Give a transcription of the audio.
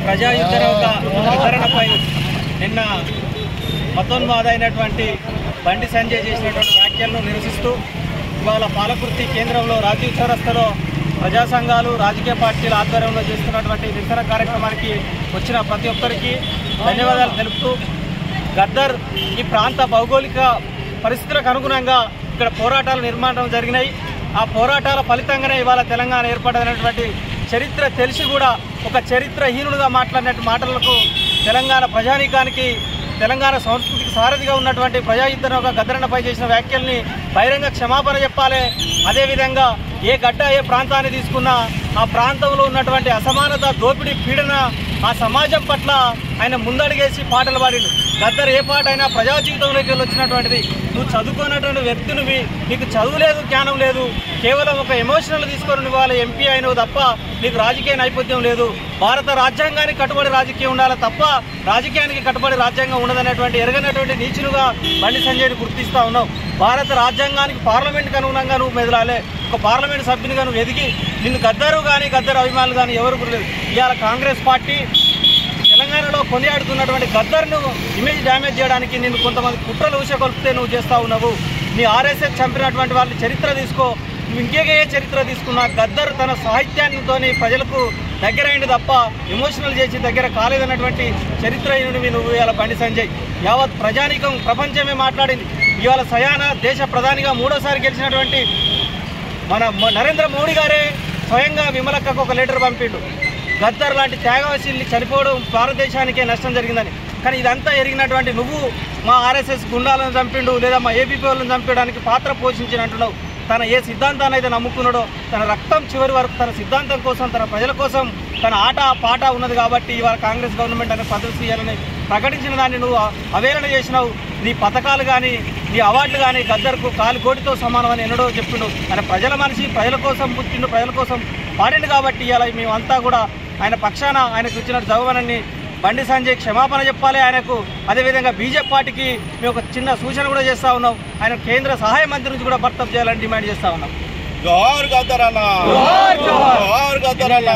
ప్రజాయుద్ధ వితరణపై నిన్న మతోన్మాద అయినటువంటి బండి సంజయ్ చేసినటువంటి వ్యాఖ్యలను నిరసిస్తూ ఇవాళ పాలకుర్తి కేంద్రంలో రాజీవ్ చౌరస్తాలో ప్రజా సంఘాలు రాజకీయ పార్టీల ఆధ్వర్యంలో చేస్తున్నటువంటి నిరసన కార్యక్రమానికి వచ్చిన ప్రతి ఒక్కరికి ధన్యవాదాలు తెలుపుతూ గద్దర్ ఈ ప్రాంత భౌగోళిక పరిస్థితులకు అనుగుణంగా ఇక్కడ పోరాటాలు నిర్మాణం జరిగినాయి. ఆ పోరాటాల ఫలితంగానే ఇవాళ తెలంగాణ ఏర్పడినటువంటి చరిత్ర తెలిసి కూడా ఒక చరిత్రహీనుడుగా మాట్లాడినట్టు మాటలకు తెలంగాణ ప్రజానీకానికి తెలంగాణ సంస్కృతికి సారథిగా ఉన్నటువంటి ప్రజాయుద్ధం ఒక గద్దరన్నపై చేసిన వ్యాఖ్యల్ని బహిరంగ క్షమాపణ చెప్పాలి. అదేవిధంగా ఏ గడ్డ ఏ ప్రాంతాన్ని తీసుకున్నా ఆ ప్రాంతంలో ఉన్నటువంటి అసమానత దోపిడీ పీడన ఆ సమాజం పట్ల ఆయన ముందడుగేసి పాటలు పాడిండు. గద్దర్ ఏ పాట అయినా ప్రజా జీవితంలోకి వెళ్ళి వచ్చినటువంటిది. నువ్వు చదువుకున్నటువంటి వ్యక్తునివి, నీకు చదువు లేదు జ్ఞానం లేదు, కేవలం ఒక ఎమోషనల్ తీసుకొని ఇవాళ ఎంపీ అయినవు తప్ప నీకు రాజకీయ నైపుణ్యం లేదు. భారత రాజ్యాంగానికి కట్టుబడి రాజకీయం ఉండాలి తప్ప రాజకీయానికి కట్టుబడి రాజ్యాంగం ఉండదనేటువంటి ఎరగనటువంటి నీచులుగా బండి సంజయ్ని గుర్తిస్తూ ఉన్నావు. భారత రాజ్యాంగానికి పార్లమెంట్కి అనుగుణంగా నువ్వు మెదలాలి. ఒక పార్లమెంట్ సభ్యునిగా నువ్వు ఎదిగి నిన్ను గద్దరు కానీ గద్దరు అభిమానులు కానీ ఎవరు గుర్తులేదు. ఇవాళ కాంగ్రెస్ పార్టీ తెలంగాణలో కొనియాడుతున్నటువంటి గద్దర్ను ఇమేజ్ డ్యామేజ్ చేయడానికి నిన్ను కొంతమంది కుట్రలు ఊసకొల్పితే నువ్వు చేస్తూ ఉన్నావు. నీ ఆర్ఎస్ఎస్ చంపినటువంటి వాళ్ళ చరిత్ర తీసుకో, నువ్వు ఇంకే చరిత్ర తీసుకున్నా గద్దర్ తన సాహిత్యానితో ప్రజలకు దగ్గర అయింది తప్ప ఎమోషనల్ చేసి దగ్గర కాలేదన్నటువంటి చరిత్రహీనుడివి నువ్వు. ఇవాళ బండి సంజయ్ యావత్ ప్రజానీకం ప్రపంచమే మాట్లాడింది. ఇవాళ సయానా దేశ ప్రధానిగా 3వ సారి గెలిచినటువంటి మన నరేంద్ర మోడీ గారే స్వయంగా విమలక్కకు ఒక లెటర్ పంపిండు. గద్దర్ లాంటి త్యాగశీలి చనిపోవడం భారతదేశానికే నష్టం జరిగిందని. కానీ ఇదంతా ఎరిగినటువంటి నువ్వు మా ఆర్ఎస్ఎస్ గుండాలను చంపిండు లేదా మా ఏబీపీ వాళ్ళని చంపడానికి పాత్ర పోషించినట్టున్నావు. తన ఏ సిద్ధాంతాన్ని అయితే నమ్ముకున్నాడో తన రక్తం చివరి వరకు తన సిద్ధాంతం కోసం తన ప్రజల కోసం తన ఆట పాట ఉన్నది కాబట్టి ఇవాళ కాంగ్రెస్ గవర్నమెంట్ అనే పదవి చేయాలని ప్రకటించిన దాన్ని నువ్వు అవేళన చేసినావు. నీ పథకాలు కానీ నీ అవార్డులు కానీ గద్దర్కు కాలిగోటితో సమానమని ఎన్నడో చెప్పిండు. ఆయన ప్రజల మనిషి, ప్రజల కోసం పుట్టిండు, ప్రజల కోసం పాడిండు కాబట్టి ఇవాళ మేమంతా కూడా ఆయన పక్షాన ఆయనకు ఇచ్చిన జవాబాన్ని బండి సంజయ్ క్షమాపణ చెప్పాలి ఆయనకు. అదేవిధంగా బీజేపీ పార్టీకి మేము ఒక చిన్న సూచన కూడా చేస్తూ ఉన్నాం. ఆయన కేంద్ర సహాయ మంత్రి నుంచి కూడా బర్తరఫ్ చేయాలని డిమాండ్ చేస్తూ ఉన్నాం. జోహార్ గద్దర్ అన్న, జోహార్ గద్దర్ అన్న.